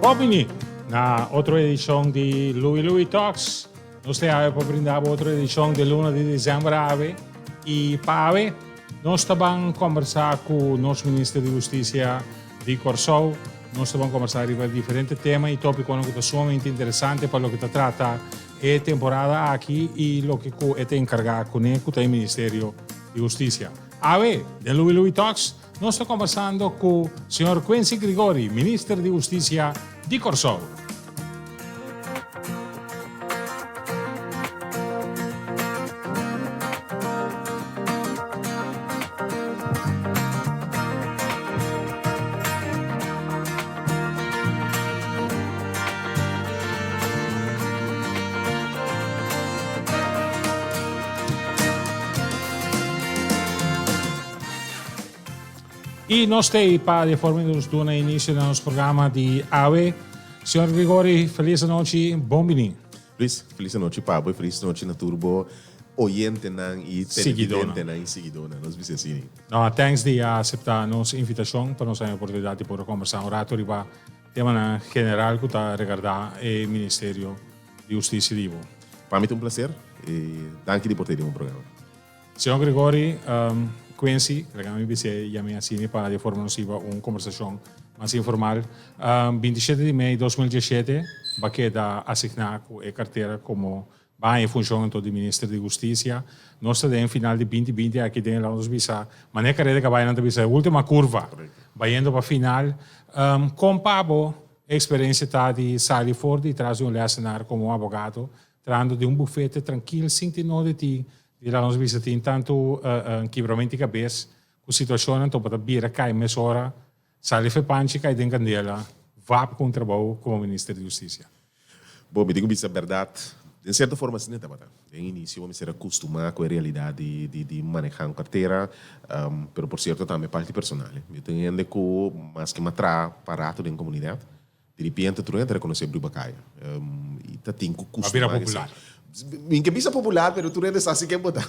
Bom, na outra edição de Louis Talks, nós temos para brindar outra edição de luna de dezembro e para nós também conversar com o nosso ministro de Justiça de Corsou. Nós vamos conversar sobre diferentes temas e tópicos que são sumamente interessantes para o que trata a temporada aqui e o que é encarregado com o Ministério de Justiça. Ave, de Louis Talks, nós estamos conversando com o Sr. Quincy Grigori, ministro de Justiça de Corsou. E nós temos para informarmos do início do nosso programa de AVE. Senhor Grigori, feliz noite, bom menino. Feliz noite, Pablo, feliz noite na Turbo, oyente e televidente em seguidona, nós vimos assim. No, thanks de aceitar nossa invitação para nós a oportunidade de poder conversar um rato sobre o tema general que está regardar o Ministério de Justiça de Ivo. Para mim é um prazer e danke por ter um programa. Senhor Grigori, Quincy, regami bise yami asini para de forma nociva uma conversação mais informal. 27 de maio de 2017, Baqueda assignado a carteira como vai em função do Ministro de Justiça. Nós temos no final de 2020 aqui dentro da nossa visa, mas não é carreira que vai na visa, a última curva, vai indo para o final. Com Pablo, a experiência está de sair fora e trazer um cenário como um advogado, trazendo de um bufete tranquilo, sem ter nada de ti. E lá nós visitamos tanto quebramento de cabeça, com situação então para bira cai mesora, sai de panche cai dentro candela, vá para o trabalho como ministro de Justiça. Bom, me digo isso é verdade. De certa forma, sim, tá bom. No início, eu me acostumar com a realidade de manejar uma carteira, mas por certo também parte personal. Eu tenho que mais que matra parado na comunidade, de repente tu entra a reconhecer o Bacaia. E tá tem que acostumar. A popular. Em que bisa popular, pero tu rendes assim que é botar.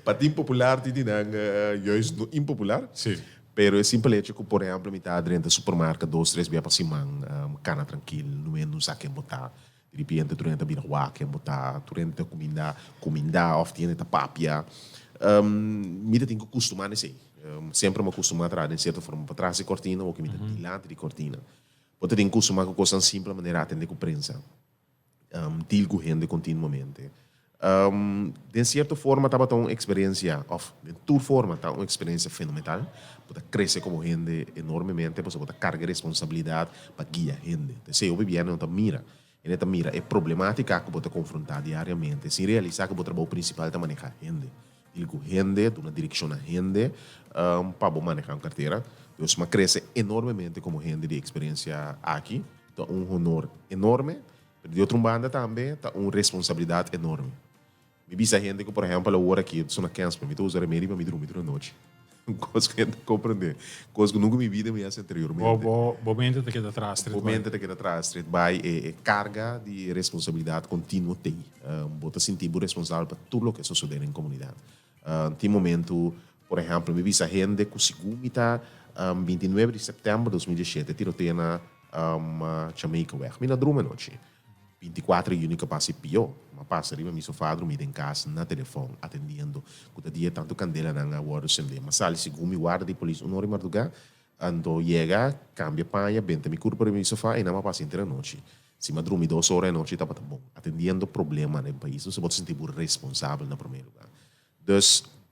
Para ti popular, ti não é impopular. Sim. Pero é simplesmente que, por exemplo, me está dentro do supermercado 2-3 dias para cima, cana tranquilo, não sabe quem botar. De repente, tu rendes a vir quem botar, tu rendes a comida, ou tem a papia. Me tem que acostumar nisso aí. Sempre me acostumar a trazer, de certa forma, para trás de cortina, ou que me tem diante de cortina. Porque tem que acostumar com coisas simples, de maneira a atender com prensa. Tilgo rende continuamente. De certa forma, estava uma experiência, de toda forma, está uma experiência fenomenal. Pode crescer como rende enormemente, pode carregar responsabilidade para guiar rende. Se eu vivia não mira, e não mira é problemática que pode confrontar diariamente. Se realizar que o trabalho principal é manejar rende. Tilgo rende, uma direção na rende, para manejar uma carteira. Então, cresce enormemente como rende de experiência aqui. Então, honor enorme. De outra banda também está uma responsabilidade enorme. Me diz a gente que, por exemplo, a hora que eu estou na câncer, para mim, eu uso remédio para me dormir na noite. Coisa que a gente compreende. Coisa que nunca me vida me hace anteriormente. Momento de que atrás. Momento de que atrás. Vai carga de responsabilidade contínua tem. Bota sentir responsável para tudo o que sucede na comunidade. Tem momento, por exemplo, me diz a gente que o segundo está 29 de setembro de 2017, tiroteio na Jamaica. Me na dorme noite. 24 juni que passa pior. Mas passa ali, meu sofá, dormir em casa, na telefone, atendendo. Cada dia, tanto candela na hora do sende. Mas ali, segundo guarda de polícia, uma hora de madrugada, ando chega, cambia panha, benta, me curva para meu sofá e não passa inteira noite. Se me dormir 2 horas da noite, está bom. Atendendo problema no país, você pode sentir responsável no primeiro lugar. Então,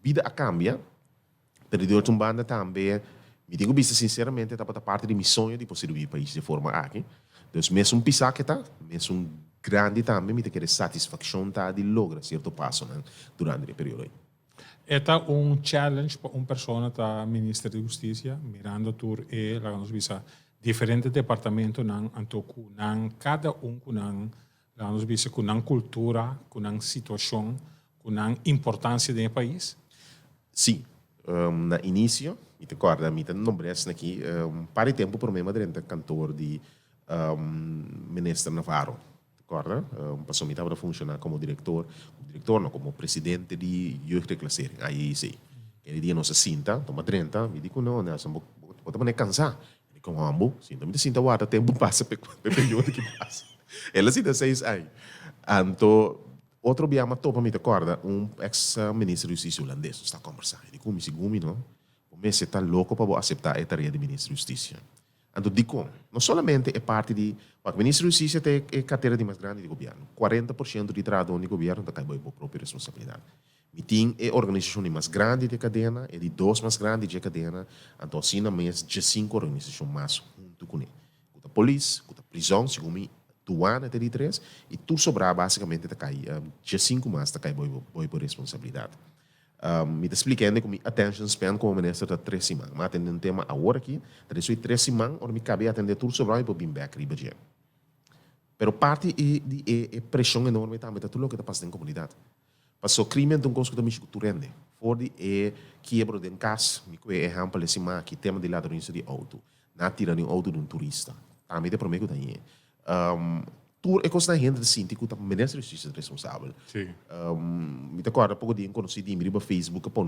vida a cambia, pero de outra banda também, me digo bem sinceramente, está para parte de meu sonho de servir o país de forma aqui. Então, mesmo pisar que está, mesmo grande também, me tem que ter satisfação de lograr certo passo durante o período. É challenge para uma pessoa que é ministra de Justiça, mirando por lá nos visa diferentes departamentos, cada com nos visa com cultura, com situação, com importância do país. Sim, no início, me recordo, me nombrei aqui, para tempo problema dentro do cantor de ministro Navarro, recorda? Passou a estava a funcionar como diretor não, como presidente de Jeugdreclassering, aí sim. Ele dia nossa cinta, toma 30, me digo não, nós vamos cansar. com ambo, sim, também sinta o tempo passa, período que passa. Ela se dá 6 anos. Então, outro biama topa me acorda, ex-ministro de Justiça holandês está conversando. Ele como se gumi, não? O mês está louco para aceitar a tarefa de ministro de Justiça. Então, digo, não somente é parte de... O ministro de Justiça tem a carteira de mais grande do governo. 40% de trabalho do governo está caindo por própria responsabilidade. E tem a organização mais grande de cadena, é de 2 mais grandes de cadena, então assim na mês de 5 organizações mais junto com ele. Com a polícia, com a prisão, segundo mim, doana até de 3, e tudo sobrar basicamente está caindo, de 5 mais está caindo por responsabilidade. Me explicando como attention span como ministro da 3 semanas. Mas atendendo um tema agora aqui, 3 semanas, ou me cabe atender tudo sobre e por bem back riba de. Pero parte de pressão enorme também está tudo o que está passando na comunidade. Passou crime de coisa que também tu rende. Forde quebra de casa, me conhe exemplo assim mas que tema de ladrões de auto, na tira de auto de turista. Também tem problema que tem. Tur é coisa na renda de síndico que o ministro de Justiça é responsável. Sim. Me acordo pouco dia conheci de no Facebook pôr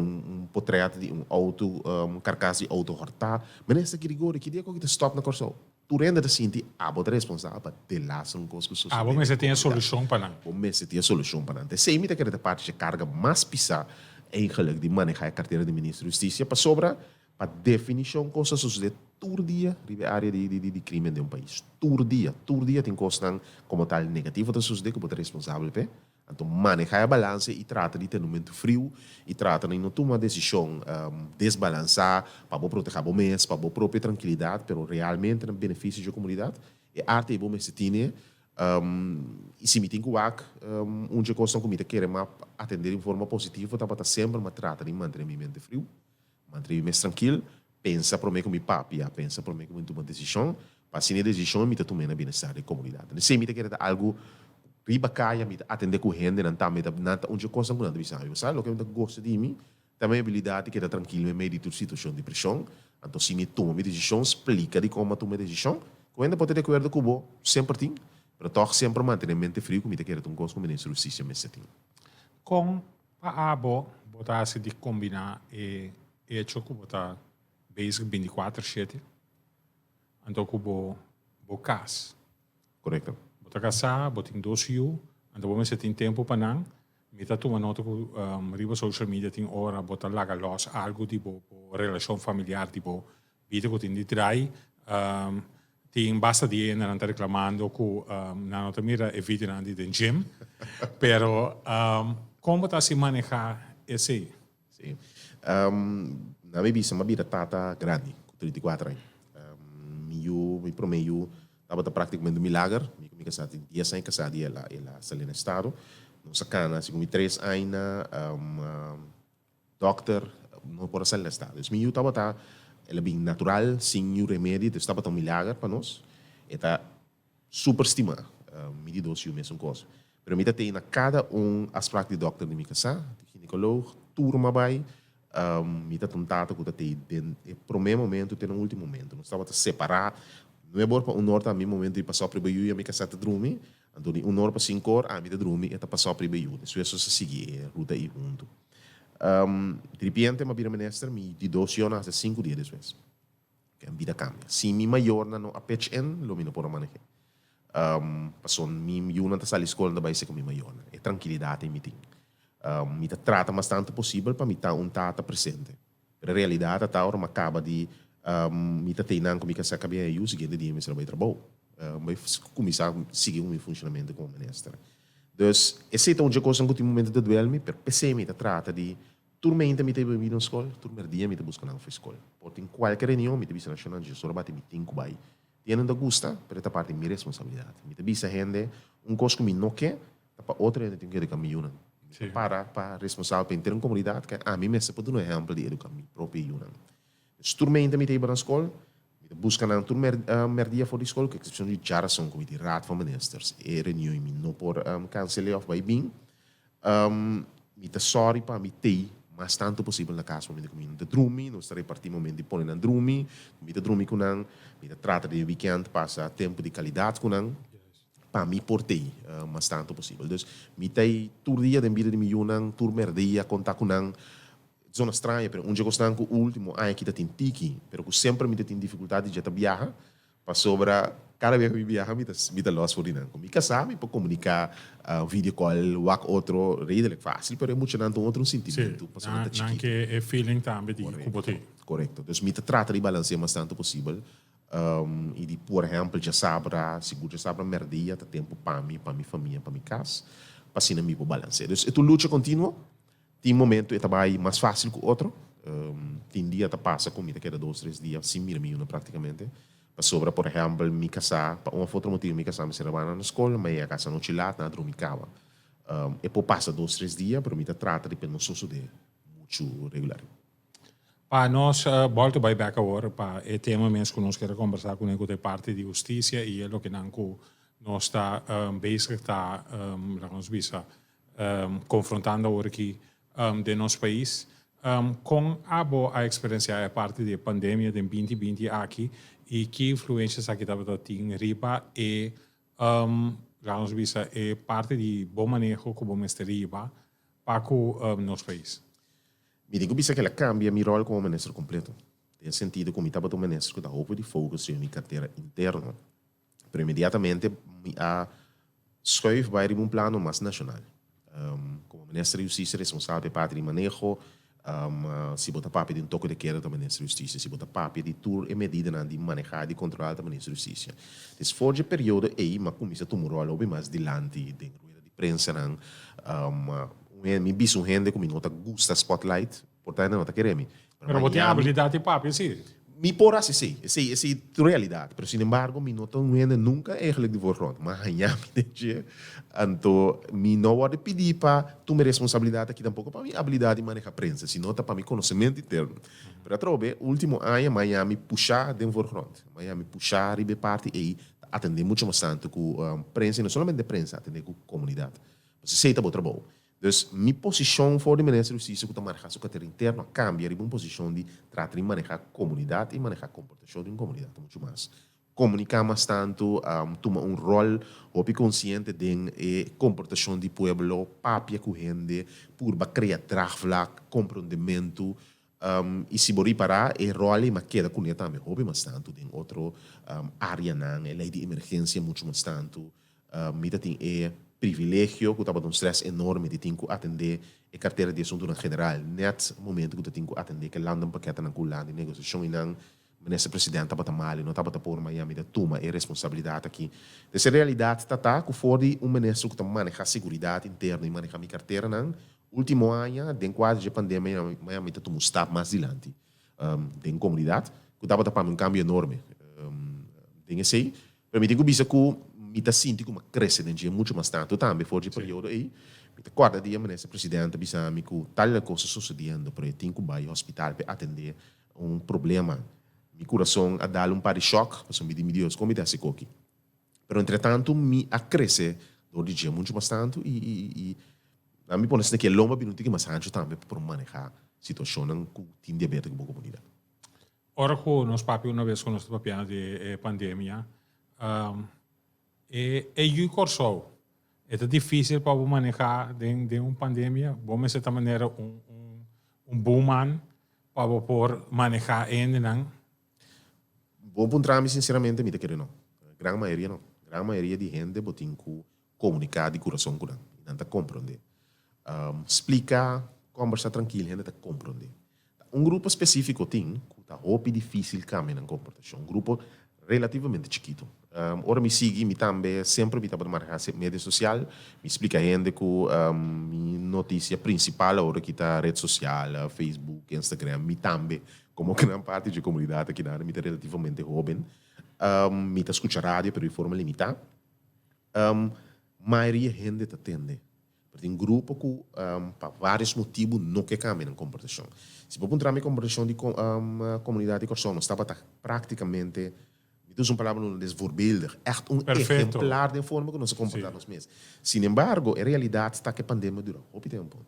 portrait de auto, carcaça de auto hortar. Ministro que rigor que dia que stop na corso. Tu renda de síndico, bota responsável para delasar coisa que social. Bom, mas você tem a solução para não. Bom, mas você tem a solução para não. Se me te quer parte de carga mais pisar eigenlijk de manejar a carteira de ministro de Justiça para sobra para definição coisas suceder todo dia na área de crime de país. Todo dia tem coisas como tal negativa da suceder que pode responsável pe. Então manejar a balança e trata de ter um momento frio e trata de não tomar decisão desbalançar para proteger o mês, para a própria tranquilidade, pero realmente no benefício da comunidade. E arte é bom mas se tem e se me tem que onde a coisa que me quer atender de forma positiva, tá para sempre mas trata de manter minha mente frio, manter mais tranquilo, pensa para mim como papi, pensa para mim como tomar decisão, para se a decisão me tomar na bem-estar da comunidade. Se me quer algo riba caia, me atender com gente, não tá onde a coisa não deve ser. Sabe o que eu gosto de mim? Também a habilidade que é tranquilo em meio de toda situação de pressão. Então se me toma uma decisão, explica de como tomar decisão. Quando pode ter acordo com o sempre tem. Mas toch sempre manter a mente frio, como te quer um gosto com o ministro de Justiça, mas tem. Com a botar se de combinar e choco botar basic 24/7. Então com o cas. Correto. Botar casar, botar em 2 yu. Então você tem tempo para não. Me tá tomando nota que riba social media tem hora botar laga los algo tipo relação familiar tipo vida que tem de trai. Tem basta di andare reclamando che la nota mira è video di gym, però come si maneja esse? Sim. Na minha visão, uma vida tata grande, com 34 anos. Me promeio, estava praticamente um milagre. Me casado, 10 anos casado, e ela está no estado. Não sacana, segundo 3 anos, doctor, não pode sair no estado. Então, eu estava ela bem natural, sem nenhum remédio, estava tão milagre para nós. Está super estimado, me de 12 mesmo coisa. Mas me tem na cada aspecto de doctor de minha casa, de ginecólogo, turma vai, me está tentado que tem para o meu momento, tem um último momento. Nós estava a separar, não é bom para norte a mim momento de passar para o Baiú e a minha casa de dormir, então norte para 5 horas, a minha de dormir e está passar para o Baiú. Isso é só seguir a ruta aí junto. De repente, uma vida ministra, me de 12 horas a 5 dias depois. Que a vida cambia. Se me maior não a patch in, lo me não pode manejar. Passou, me eu não está saindo escola, não vai ser com me maior. É tranquilidade em meeting. Me trata bastante possível para me estar tata presente. Na realidade, até agora, me acaba de me está treinando como que se acaba aí, o seguinte dia me vai trabalhar. Vai começar a seguir o meu funcionamento como ministra. Então, esse é um coisa que eu momento de duelo, mas PC me trata de turma ainda me teve na escola, turma dia me busca na escola. Porque em qualquer reunião me teve nacional de gestor bate me tem que vai. Tiene da gusta, pero esta parte é minha responsabilidade. Me teve gente coisa que me não quer, para outra gente tem que educar me para responsável para ter uma comunidade que a mim me se pode um exemplo de educar minha própria yuna. Turma ainda me teve na escola, me busca na turma merdia fora da escola, que exceção de Jarason, como de raad van ministers, e reunião me não por cancelar of by bem. Me tá sorry para me ter mas tanto possível na casa momento comigo de drumi, nós estarei partir momento de pôr na drumi, me de drumi com nan, me de trata de weekend passa tempo de qualidade com nan, para me portei mas tanto possível. Dus me tem todo dia de vida de mim nan, tur merdia contar com nan, zona estranha, pero onde gostam que o último ano que tem tiki, pero que sempre me tem dificuldade de viajar, para sobra cada vez que eu viaja me tá lost for dinheiro. Como me sabe, para comunicar vídeo call, wak outro, redelijk fácil, pero é muito nanto outro sentimento, para sobra tá chiquito. Anche è feeling também di Kubote. Correto. Dus me trata de balancear mais tanto possível. E de, por exemplo, já sabra, seguro já sabra merdia, tá tempo para mim, para minha família, para minha casa, para assim me balancear. Dus é tu luta contínua. Tem momento que é mais fácil que o outro. Tem dia que passa comigo, que era 2, 3 dias, sem mil praticamente. Para sobra, por exemplo, me casar, para um outro motivo, me casar, me servava na escola, mas a casa não chilata, nada, não me cava. E depois passa 2, 3 dias, para mim trata de não suceder muito regular. Para nós, volto vai back agora, para o tema mesmo que nós queremos conversar com ele, parte de justiça e é o que nós está bezig, está, vamos dizer, confrontando agora aqui de nosso país, com a experiência a parte da pandemia de 2020 aqui e que influências aqui estava tendo riba e, vamos dizer, é parte de bom manejo como mestre riba para o nosso país. Me digo que ela cambia meu rol como ministro completo. Tem sentido que eu estava como ministro que está roupa de foco em minha carteira interna. Pero imediatamente me schuif para um plano mais nacional. Como ministro da Justiça responsável para o manejo, se botar papel de toque de queda do ministro da Justiça, se botar papel de tour e medida de manejar e controlar do ministro da Justiça. Nesse forte período aí, mas começa a tomar rol mais dilante de ruída de prensa, me bisu gente como nota gusta spotlight, portanto não tá querendo. Pero você tem habilidade de papel, sim. Me por assim, essa é realidade. Mas, sin embargo, me nota gente nunca eigenlijk de voorgrond. Maar ja, me deixe, então, me não pode pedir para tu me responsabilidade aqui tampouco para minha habilidade de manejar prensa, sino para meu conhecimento interno. Para trobe, último ano, Miami puxar de voorgrond. Miami puxar e parte e atender muito mais tanto com prensa, não somente prensa, atender com comunidade. Você sei tá bom trabalho. Dus minha posição voor de minister da Justiça, que está manejando sua carteira interna, cambia de uma posição de tratar de manejar a comunidade e manejar a comportação de uma comunidade, muito mais. Comunicar mais tanto, tomar rol, ou consciente de comportação do povo, papia com gente, por criar draagvlak, compreendimento, e se bori para e rol e maqueda com ele também, ou mais tanto, de outra área, lei de emergência, muito mais tanto, me tem privilégio, que estava um stress enorme de ter que atender a carteira de assunto general. Net momento que eu tenho que atender que landa um paquete na cultura de negociação e não ministro presidente estava mal, não estava por Miami da toma a responsabilidade aqui. Essa realidade está que fora ministro que maneja a segurança interna e maneja a minha carteira não. Último ano, de quase de pandemia, Miami está tomando step mais adiante. Tem comunidade que estava para um cambio enorme. Tem esse, permitindo que me está sentindo como cresce dentro de muito mais tanto também fora de período aí me está quarta dia ministro presidente bisa me que tal coisa sucedendo para tenho que ir ao hospital para atender problema meu coração a dar par de choque para me diminuir os como desse coque pero entretanto me a crescer do dia muito mais tanto e a mim parece que lomba não tem que mais anjo também para manejar a situação com o time diabético da comunidade. Ora que nós papi uma vez com nós papiano de pandemia é corso. É difícil para manejar de uma pandemia. Vamos de certa maneira booman para por manejar ainda não. Bom ponto, sinceramente, me quero não. Grande maioria não. Grande maioria de gente botin que comunicar de coração com não tá compreender. Explicar, conversar tranquilo, gente tá compreender. Grupo específico tem que tá roupa difícil caminhar na comportação. Grupo relativamente chiquito. Ora me sigue, me também sempre me estava marcar mídia social, me explica a gente que minha notícia principal agora que está rede social, Facebook, Instagram, me também como grande parte da comunidade aqui na área, me está relativamente jovem, me está escutando rádio, pero de forma limitada. Maioria gente está atende. Tem grupo que, para vários motivos, não quer caminhar na comportação. Se for encontrar a comportação de comunidade de Corson, estava praticamente dus een palavra desvoorbeeldig. Echt exemplar de forma que nós comportamos mesmo. Sin embargo, a realidade está que a pandemia dura muito tempo.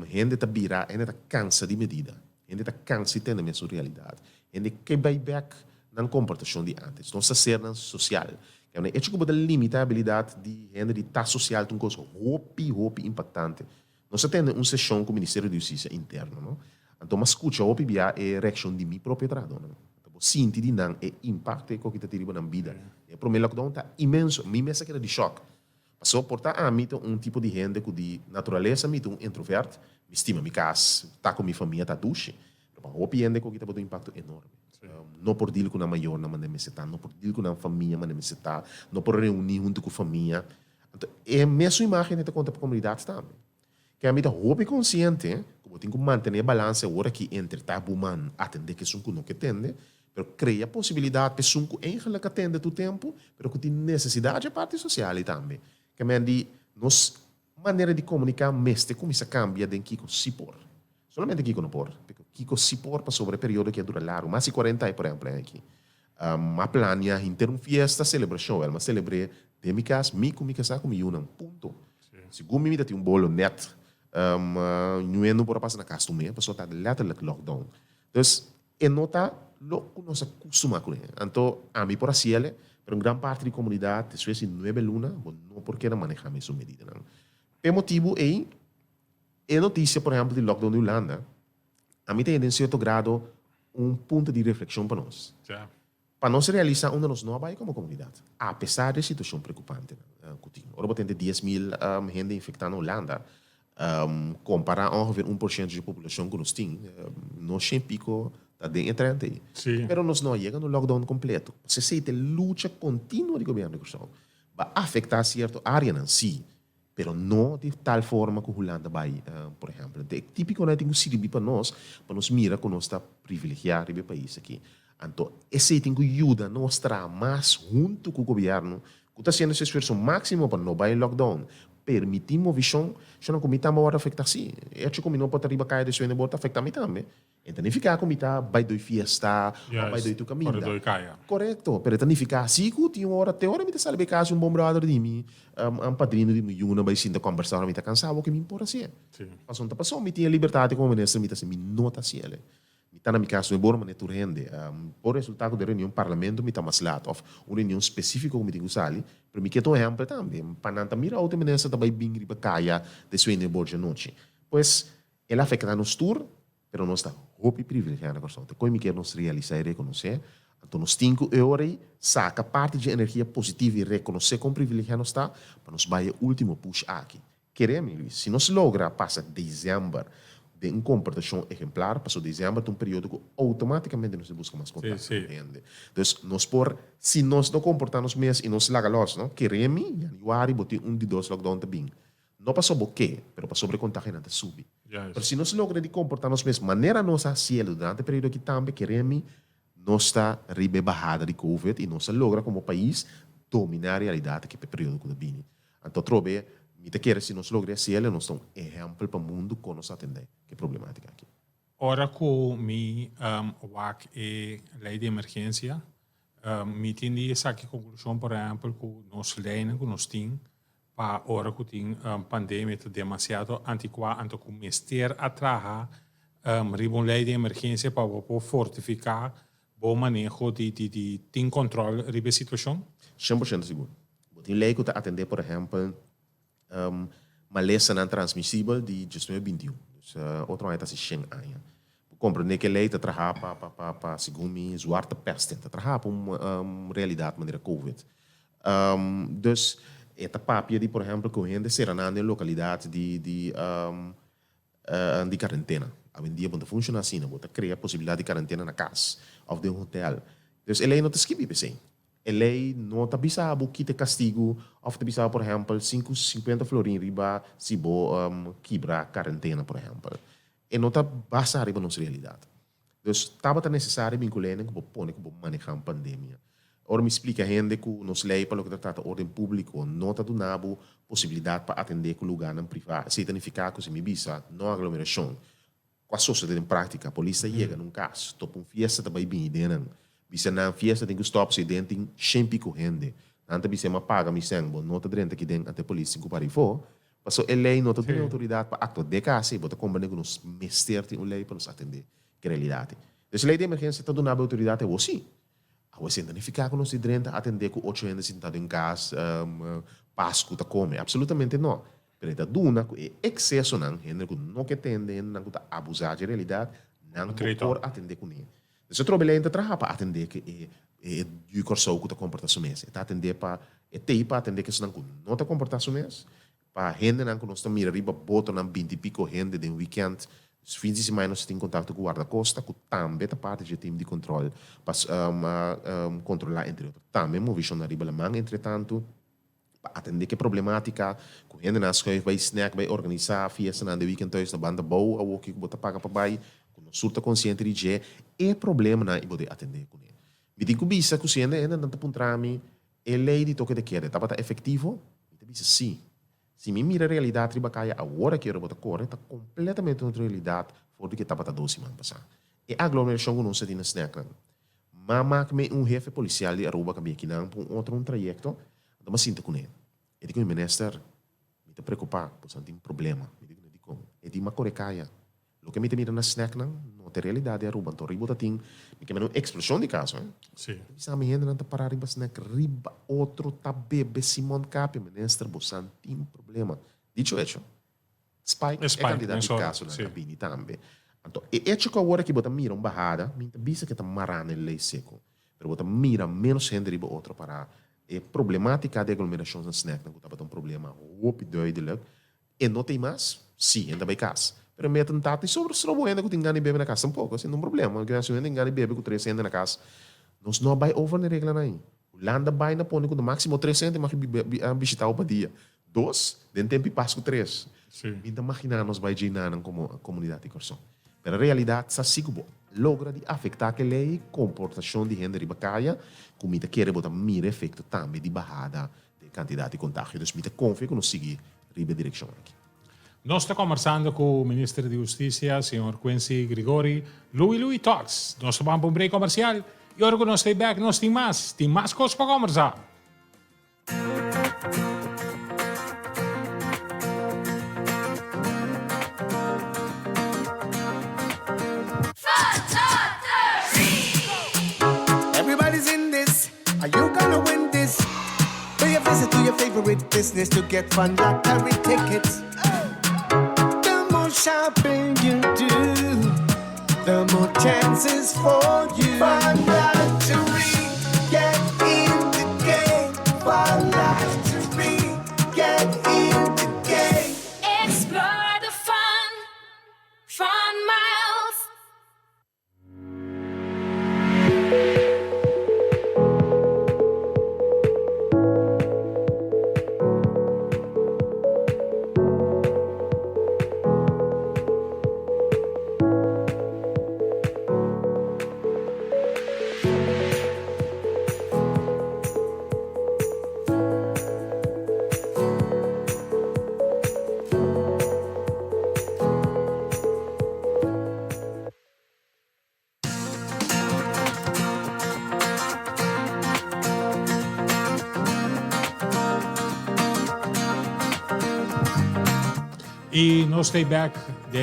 Gente está vira, gente está cansa de medida. Gente está cansa de ter a mesma realidade. Gente quer vai back na comportação de antes. Não se ser social. É que botar limita a habilidade de gente de estar social, um coisa hopi impactante. Nós temos uma sessão com o Ministério da Justiça interno, não? Então, mas escuta o PBA é reação de minha própria trado, não? Então, sinto de não é impacto que está tendo na vida. E para mim, o lockdown está imenso. Mim mesmo que era de choque. Passou por estar a mim tipo de gente que de natureza, mim um introvert, me estima, me casa, está com minha família, está duche. Mas o gente que está tendo um impacto enorme. Não por deal com a maior na maneira de não por deal com a família na maneira de não por reunir junto com a família. Então, é a mesma imagem que conta para a comunidade também. Que a mim está roupa consciente, como tem que manter a balança agora que entre tabu man atender que são não que atende, mas cria a possibilidade de são que atende do tempo, mas que tem necessidade a parte social também. Que a mim de nos maneira de comunicar mestre começa a cambiar de Kiko se por. Solamente Kiko não por, porque Kiko se por para sobre o período que dura largo, mais de 40 anos, por exemplo, aqui. A plania ter uma fiesta, celebração, mas celebrei de minha casa, me casar com minha ponto. Segundo me tem um bolo net, não por passar na casa também, a pessoa está letterlijk lockdown. Dus, e nota, logo nós acostumamos com ele. Então, a mim por assim, para uma grande parte da comunidade, isso é 9 lunas, não porque não manejamos essa medida. O motivo é notícia, por exemplo, do lockdown da Holanda, a mim tem, em certo grado, um ponto de reflexão para nós. Já. Para nós realizar onde nós não vai como comunidade. Apesar da situação preocupante. Ora, tem 10 mil gente infectada na Holanda. Comparar ongeveer 1% da população que nós temos, nós sem pico está dentro de 30. Sim. Mas nós não chegamos no lockdown completo. Se se tem luta contínua do governo de Cristal, vai afetar certa área em si, mas não de tal forma que a Holanda vai, por exemplo. É típico que nós temos para nós mirar que nós está privilegiado no país aqui. Então, esse tem que ajudar a nós estar mais junto com o governo, que está sendo esse esforço máximo para não vai lockdown. Permitimos visão, se não comitamos a afetar sim. É que como não pode arribar cair de suene bota afetar me também. Então nem ficar como está vai do fiesta, vai do tu caminho. Para do caia. Correto, pero então nem ficar assim que tinha uma hora até hora me sabe caso um bom brother de mim, padrinho de mim, uma vai sinta conversar, me tá cansado que me importa assim. Sim. Passou me tinha liberdade como ministro, me tá assim, me nota assim ele. Está na minha casa, não é bom, mas tu rende. Por resultado da reunião do parlamento, me está mais lá, ou uma reunião específica como tem que usar, para mim que é um exemplo também. Para não mirar outra maneira, também bem riba caia de sua energia noite. Pois, ela afeta nos tour, mas nós está roupa e privilegiada na questão. Como que nós realizar e reconhecer, então nós temos que agora saca parte de energia positiva e reconhecer como privilegiado está, para nós vai o último push aqui. Queremos, se nós logra passar dezembro, de uma comportação exemplar, passou dezembro, um período que automaticamente nós busca mais contato. Sim. Então, se nós não comportamos mesmo e nós lagamos, não? Queremos, januário, botar de 2 lockdown também. Não passou por quê, mas passou sobre contágio não subir. Mas se nós logramos comportar-nos mesmo, maneira nossa cielo durante o período que também queremos, nós está ribe barrada de Covid e nós logra como país dominar a realidade que é o período que vem. Então, trobe me te quer se nós logramos ser nós somos exemplo para o mundo como nós atender que problemática aqui. Ora que me WAC e lei de emergência, me tendi essa conclusão, por exemplo, que nós leiden que nós temos para hora que tem pandemia demasiado antiquada, então que mister a trabalhar uma lei de emergência para fortificar o manejo de tem controle da situação. 100% seguro. Tem lei que atender, por exemplo, maleza não transmissível de 2021. Outra vez está 100 anos. Compreender que a lei está trabalhando para, segundo mim, zwarte peste. Está trabalhando para uma realidade maneira Covid. Dus, esta papia de, por exemplo, que a gente será na localidade de quarentena. Hoje em dia, quando funciona assim, você cria a possibilidade de quarentena na casa ou de um hotel. Dus, a lei não te esquiva, pensei. A lei não está bisabo que te castigo, ou está bisabo, por exemplo, 50 florin riba se bo quebrar a quarentena, por exemplo. E não está basta riba nossa realidade. Então, estava necessário vincular que você pode manejar a pandemia. Ora, me explica a gente que nos lei para o que trata ordem público, não está dando possibilidade para atender com lugar não privado. Se significa que se me bisa, não aglomeração. Com a sociedade em prática, a polícia chega num caso, topa uma fiesta também bem dentro. Bisa na fiesta tem que stop se dentro tem sempre correndo. Anta bisa ma paga mi seng, não está dentro aqui dentro até a polícia que para for. Passou a lei não tem autoridade para actuar de casa, bota combina com nos mester tem uma lei para nos atender que realidade. Essa lei de emergência está dando a autoridade é você. A você não ficar com nós dentro atender com 8 anos sentado em casa, Páscoa tá come, absolutamente não. Pero duna com excesso não, gente que não quer atender, não que abusar de realidade, não por atender com ele. Se eu trabalhei ainda para atender que o corso que está comportando mês, está atender para para atender que não está comportando mês, para gente não que nós estamos mira riba boto na 20 e pico gente de weekend, os fins de semana nós temos contato com o guarda-costa, que também é parte do time de controle, para controlar entre outros. Também uma visão na riba alemã, entretanto, para atender que problemática, com gente na escola vai snack, vai organizar fiesta na weekend thuis, na banda boa, ou que bota paga para baixo, com surta consciente de que é problema na e poder atender com ele. Me digo bisa que se ainda não está para mim, é lei de toque de queda, está para efetivo? Me digo sim. Se me mira a realidade, riba caia a hora que eu vou correr, está completamente outra realidade, fora do que está para 12 semanas passar. E a aglomeração que não se tem na snack, mas que um jefe policial de Aruba que me aqui não para outro trajecto, então me sinto com ele. Eu digo, ministro, me está preocupado, porque não tem problema. Me digo, eu digo, mas correcaia. O que me mira na snack não tem realidade Aruba, então riba tem, que é uma explosão de caso, hein? Sim. Se a minha não está para riba snack, riba outro tá bebe Simon Cap, ministro, você não tem problema. Dito hecho, Spike é candidato de caso na cabine também. Então, é hecho que agora que você mira uma barrada, me bisa que está marando lei seco, mas você mira menos gente riba outro para a problemática de aglomeração na snack, não está um problema op duidelijk, e não tem mais, sim, ainda vai caso. Pero me tentati sobre o ainda que tem ganho bebe na casa um pouco, assim, não é um problema, que se tem ganho bebe com 300 na casa, nós não vai over na regra aí. O landa vai na pônei com no máximo 300, mas visitar o dia. 2, den tempo passa com 3. Então, imaginar nós vai girar como comunidade de corção. Pero a realidade, sa sigo logra de afetar que lei comportação de gente riba caia, como ita quer botar mira efeito também de barrada de quantidade de contágio. Então, ita confia que nós seguir riba direção aqui. Nós estamos conversando com o Ministro de Justiça, Sr. Quincy Grigori, Louis Talks. Nós vamos para um break comercial e agora que nós estamos back, nós temos mais coisas para conversar. Everybody's in this. Are you gonna win this? Do you visit to your favorite business to get fun lottery tickets? Shopping you do, the more chances for you. Fun Lottery, get in the game. Fun Lottery, get in the game. Explore the fun, fun miles. E nós estamos back da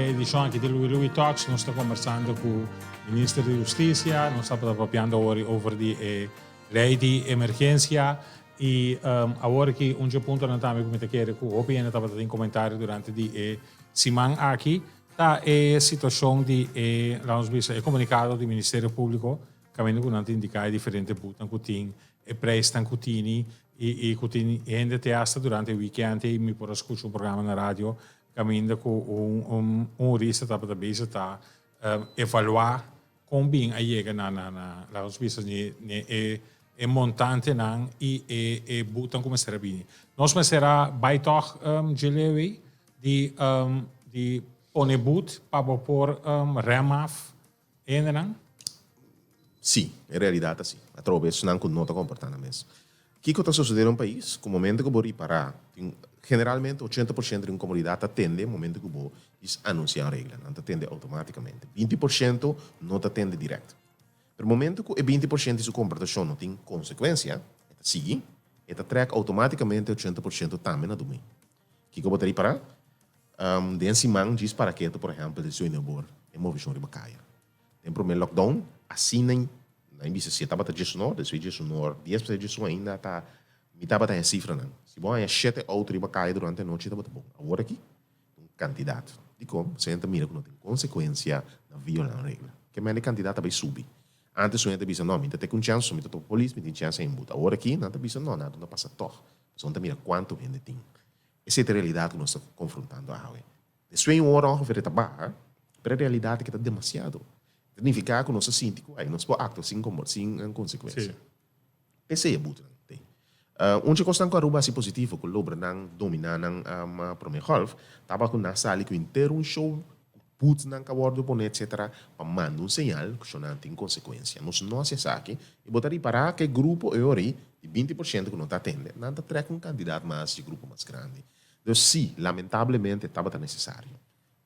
edição aqui de Louis Talks. Nós estamos conversando com o Ministro de Justiça, nós estamos falando hoje sobre a lei de emergência. E agora que ponto não também como eu quero que o OPN estava dando comentário durante a semana aqui, está a situação de o comunicado do Ministério Público, caminho que não indica diferente puta que tem prestam que tem e que tem ainda te hasta durante o weekend e me por escutar um programa na rádio caminho com jurista estava também está evaluar como bem a chega na os business é montante não e botam como será bem nós mas será vai toch gelewe de pone boot para por remaf ainda não. Sim, em realidade sim. Através não que não está comportando mesmo. O que está sucedendo no país? Com o momento que eu vou reparar, generalmente 80% de uma comunidade atende no momento que eu vou anunciar a regra, não atende automaticamente. 20% não atende direto. No momento que 20% de sua comportação não tem consequência, sim, ela traga automaticamente 80% também na domingo. O que eu vou reparar? Desse man diz para que, por exemplo, de sua inabor, é uma visão de bacaia. Tem primeiro lockdown, assim nem na MBC estava a gestionar, desde gestionar, 10% de gestionar ainda está, me estava a cifra não. Se você é 7 outros riba cai durante a noite, tá bom. Agora aqui, um candidato. De como, você entra mira que não tem consequência na violar a regra. Que mais candidato vai subir. Antes você entra não, me tem com chance, me tem polícia, me tem chance em buta. Agora aqui, não tem não, nada, não passa tor. Você entra mira quanto vende tem. Essa é a realidade que nós estamos confrontando agora. Isso é uma hora onde está barra, mas a realidade é que está demasiado. Significa que nós sentimos que nós podemos actuar sem consequência. Esse é o buta. Onde constant com a ruba assim positivo, que o lobo não domina na primeira golf, estava com na sala que inteiro um show, putz não cabordo por etc. para mandar um sinal que não tem consequência. Nós não se sabe e botaria para que grupo é ori de 20% que não está atendendo, não está trazendo um candidato mais de grupo mais grande. Então, sim, lamentavelmente estava necessário.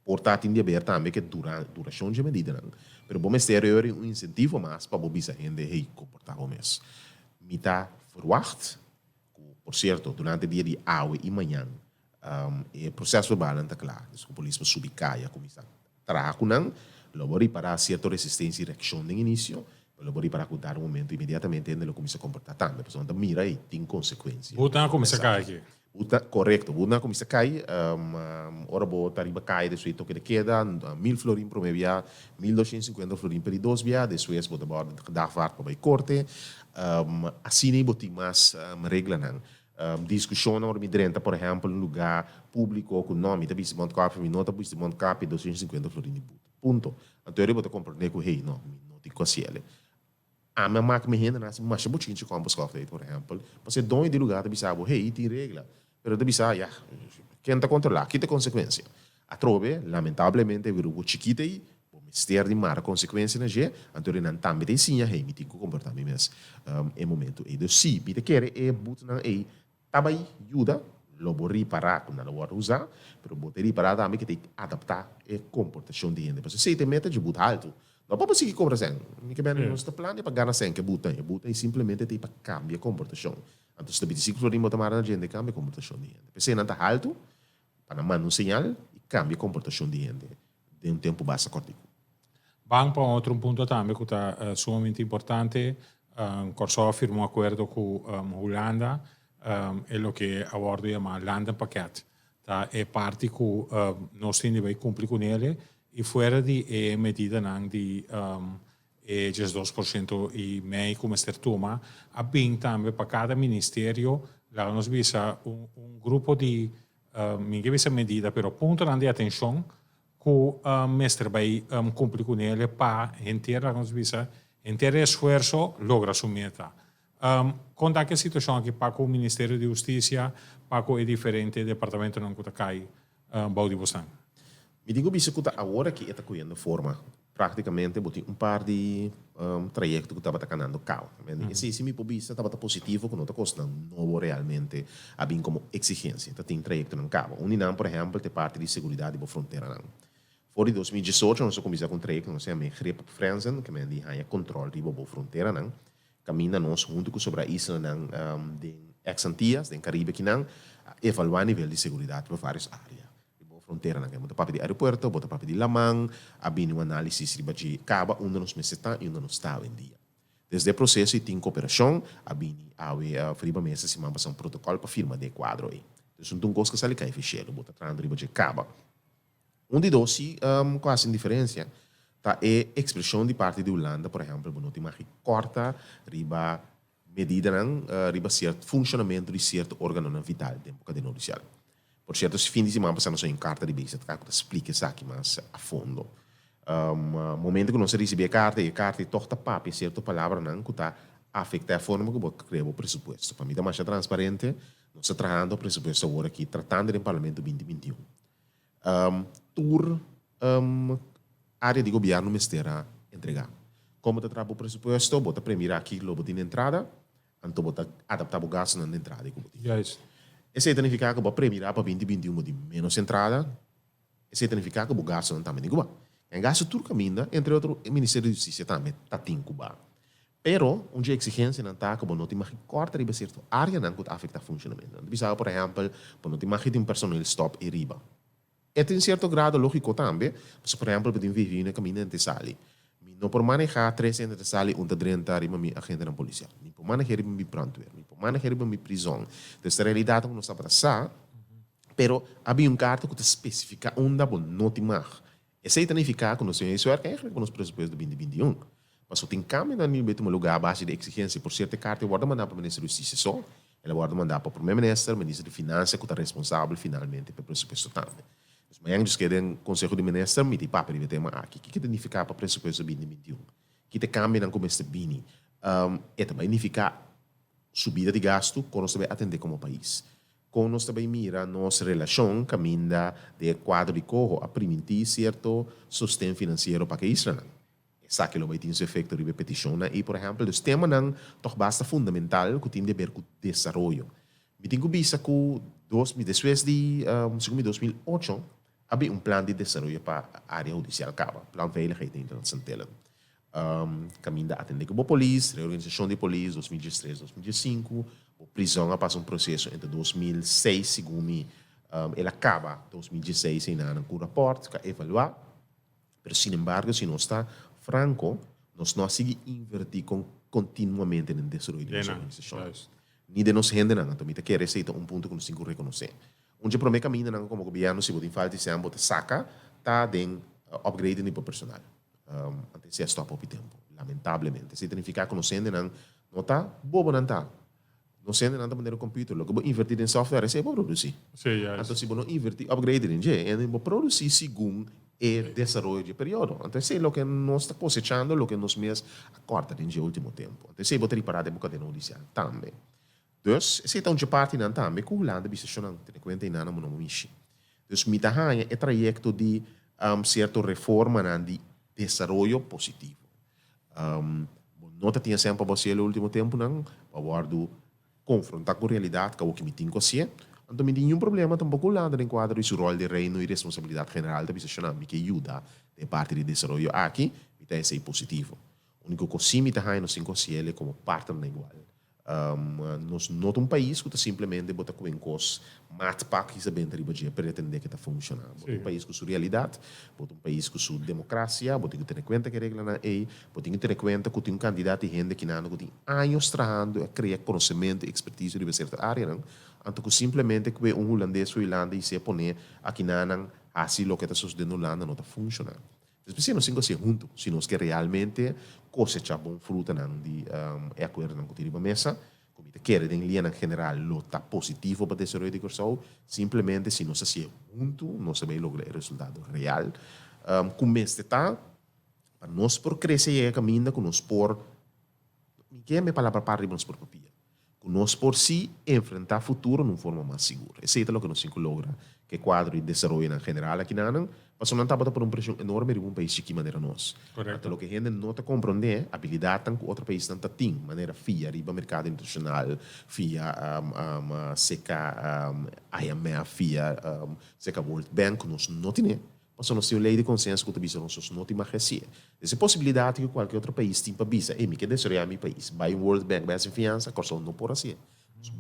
Portanto, em dia também que duração de medida, não. Mas o bom mistério é um incentivo mais para a gente comportar o mesmo. Me está verwacht. Por certo, durante o dia de hoje e manhã, o processo verbal está claro. A polícia subir caia, começar a trabalhar com não, logo para certa resistência e reação no início, logo para dar um momento imediatamente ele começa a comportar também. A pessoa mira e tem consequências. Buta começa a cair aqui. Correto, Buta começa a cair, ora boa tarifa cai, depois toque de queda, 1.000 florim por meia, 1.250 florim per 2 via, depois bota borda dar vart para corte. Assim nem botem mais regra não. Discussão sobre midrenta, por exemplo, em lugar público com nome, tá visto monte cap, nota visto monte cap 250 florim de buta. Ponto. Então eu vou compreender que hey, não tem coisa ele. A minha máquina me rende nasce mais botinho de campus coffee, por exemplo. Você dono de lugar tá bisabo, hey, tem regra. Pero tá bisabo, já. Quem tá controlar, que tem consequência. A trove, lamentavelmente, o grupo chiquito aí, mistério de mar consequência na G, então ele não também tem sim, hey, me tem que comportar me mesmo em momento. E do sim, me te quer é botar na aí, também ajuda, logo reparar quando não vai usar, pero botar reparar também que tem que adaptar a comportação de gente. Porque se tem meta de botar alto, não pode seguir como assim, me que bem não está plano para ganhar sem que botar e simplesmente tem para cambiar a comportação. Então se tem que florir botar mar na gente, cambia a comportação de gente. Se não está alto, para mandar um sinal e cambia a comportação de gente de um tempo basta cortico. Vamos para outro ponto também que está sumamente importante. Corso firmou um acordo com a Holanda, é o que a bordo chama Landen Paket. Tá? É parte que nós temos que cumprir com ele e fora de medida de 2% e meio como esta toma, a bem também para cada ministério, lá nós visa grupo de, ninguém visa medida, pero ponto de atenção que o mestre vai cumprir com ele para inteiro esforço logra sua meta. Quando há que situação aqui para o Ministério de Justiça, para o diferente departamento não que cai, Baudi Bostan. Me digo isso que agora que está coiando forma, praticamente par de trajecto que estava ganhando carro. Se me pobisa estava positivo, que não está custando novo realmente, a bem como exigência, tem trajecto no carro. Uninam, por exemplo, tem parte de segurança da fronteira não. Fora de 2018, nós começamos com um trajecto, nós chamamos de Grip Fransen, que é controle da fronteira não. Caminha nós junto com sobre a isla de ex-Antillas, do Caribe, que não evaluar o nível de segurança para várias áreas. Fronteira, não bota papo de aeroporto, bota papo de Lamang, abine um análise de caba onde nós está e onde nós está em dia. Desde o processo tem cooperação, abine a friba mesa se manda um protocolo para firma de quadro aí. Então um coisa que sai cai fechado, bota trando riba de caba. Onde doce quase indiferença, tá é expressão de parte de Holanda, por exemplo, não tem mais corta riba medida riba certo funcionamento de certo órgão vital de época de noticial. Por certo, se fim de semana passamos em carta de base, que explica isso aqui mais a fundo. Momento que nós recebemos a carta e torta papo, certa palavra não que está afeta a forma que você cria o pressuposto. Para mim, é mais transparente, nós estamos trabalhando o pressuposto agora aqui, tratando do Parlamento 2021. Área de governo me estará entregar. Como está trabalhando o pressuposto, você primeiro aqui, logo de entrada, então você adaptar o gasto na entrada. Yes. Isso significa que o primeiro para 2021 de menos entrada, isso significa que o gasto não também igual. O gasto tudo caminha, entre outros, o Ministério da Justiça também está em Cuba. Pero, onde a exigência não está, que não tem mais corta riba certo, área não que afeta o funcionamento. Bisa, por exemplo, não tem mais um personal stop e riba. E tem certo grado lógico também, por exemplo, para viver na caminho de sali. não por manejar 300 de sali unta 30 riba mi agente na polícia. Nem por manejar riba mi brandweer, nem por manejar riba mi prisão. Então, esta realidade não está para passar, pero havia carta que te especifica onde bom não te mar. Essa aí significa que nós temos isso com os pressupostos de 2021. Mas tem câmbio na nível de um lugar à base de exigência por certa carta, guarda mandar para o Ministro da Justiça só, ela guarda mandar para o Primeiro-Ministro, o Ministro de Finanças, que está responsável finalmente pelo pressuposto também. Mas amanhã, que tem Conselho de Ministros, me tem papo de tema aqui. O que significa para o pressuposto de 2021? Que te cambia como este bini. É também significa subida de gasto, que nós também atender como país. Com nós também mira nossa relação, caminha de quadro de corro a permitir certo sustento financeiro para que Israel. Essa que vai ter um efeito de repetição. E, por exemplo, o tema não toch basta fundamental que tem a ver com o desenvolvimento. Me tenho visto que depois de 2008, havia um plano de desenvolvimento para a área judicial, plano de veiligheid internacional. Caminho a atender com a polícia, reorganização de polícia, 2013, 2005, a prisão passa um processo entre 2006, segundo ele acaba 2016 em um rapport que evaluar, mas, sin embargo, se não está franco, nós não seguimos invertir continuamente no desenvolvimento da organização. Ni de nós rende não, também tem que receita um ponto que nós temos que reconhecer. Onde para mim caminho não como governo se botem falta de sempre saca tá den upgrade nível personal. Antes se stop op tempo, lamentavelmente. Se significa que nós rende não tá bobo não tá. Nós rende não tá maneira computer, logo invertir em software, se pode produzir. Sim, então se não invertir upgrade em je, e produzir segundo e desenvolvimento de período. Então se lo que nós está cosechando, lo que nós mesmos acorda em último tempo. Então se botar reparar de boca de notícia também. Dus, se está onde parte não também, que o Holanda bisa não tem conta em nada, não mishi. Dus, me tá é trajeto de certa reforma de desenvolvimento positivo. Não tinha sempre você no último tempo não, para confrontar com a realidade que o que me tem que ser. Então, me tem nenhum problema tampouco o Holanda em quadro de seu rol de reino e responsabilidade general da bisa não, me que ajuda de parte de desenvolvimento aqui, me tá esse positivo. O único que sim me tá no 5 ele como parte não igual. Nós não um país que simplesmente bota com encos mate para que se bem tributia para entender que está funcionando. Um país com sua realidade, um país com sua democracia, bota que ter em conta que regra na EI, bota que ter em conta que tem um candidato e gente que não tem anos trabalhando a criar conhecimento e expertise de uma certa área, não? Então que simplesmente que um holandês ou Holanda e se põe aqui não assim o que está sucedendo na Holanda não está funcionando. Después, se nós temos que juntos, se nós que realmente cosechar bom fruta de acordo com a mesa, como quer em linha general, lo está positivo para o desenvolvimento de Corsau, simplesmente se nós se juntos, nós vamos lograr o resultado real. Como este está, para nós por crescer e caminhar, com nós por, que é a minha palavra para nós por papel, com nós por si enfrentar o futuro de uma forma mais segura. Esse é o que nós logra, que quadro de desenvolvimento general aqui não, mas não está por uma pressão enorme de um país de que maneira nós. Correto. Então, o que a gente não está compreendendo, a habilidade que outro país não tem, maneira FIA, riba mercado internacional, FIA, seca IMF, FIA, seca World Bank, nós não temos. Mas nós temos lei de consenso que nós não temos receio. Essa possibilidade que qualquer outro país tem para bisa, me quer desenvolver meu país, vai World Bank, vai confiança, a coisa não pode ser.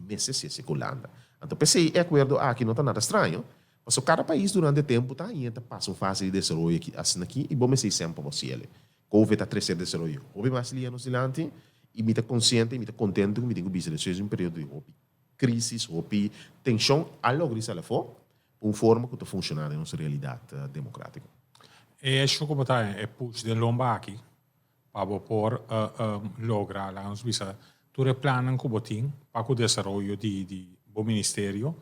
Meses se Holanda. Então, pensei, é acordo aqui não está nada estranho. Mas cada país durante o tempo está ainda passa uma fase de desenvolvimento assim aqui e vamos ser sempre você ele. Houve está crescer desenvolvimento. Houve mais anos adiante e me está consciente, me está contente que me tenho visto esse um período de crise, tensão, algo isso ela for, uma forma que está funcionando em nossa realidade democrática. E acho que está é push de lomba aqui para por lograr lá nos visa tu replanan que botin para o desenvolvimento de bom ministério.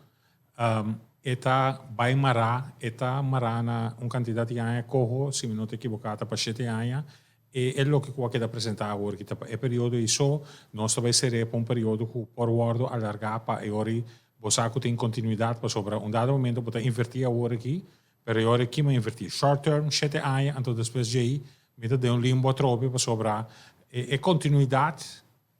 Eta vai mará, eta marana um candidato que é corro, se não te equivocado, para 7 anos, e é o que eu quero apresentar agora, que é período isso, nós vai ser para um período que por word alargar para agora, você tem continuidade para sobre um dado momento para invertir agora aqui, para agora aqui me invertir short term 7 anos, então depois de aí, me dá um limbo trope para sobre e continuidade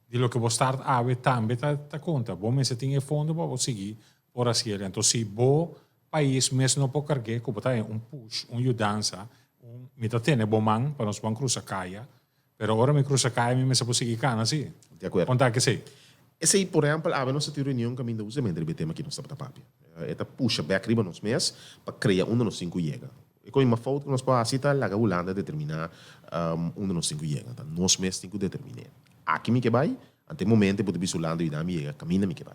de lo que você start a também tá conta, bom, mas você tem fundo para seguir por assim. Então, se o país mesmo não pode carregar, como está um push, uma mudança, me está tendo bom man para nós vamos cruzar caia, mas agora me cruzar caia, me se pode seguir cana, assim. De acordo. Conta que sim. Esse aí, por exemplo, a nossa reunião que ainda usa, mas ele tema aqui no Sabata Papi. Eta puxa back riba nos mês para criar um dos 5 chega. E com uma foto que nós podemos citar, a Holanda determina onde nós temos que chegar. Então, nós mesmos temos que determinar. Aqui me que vai, até o momento, pode vir Holanda e me chega, caminha me que vai.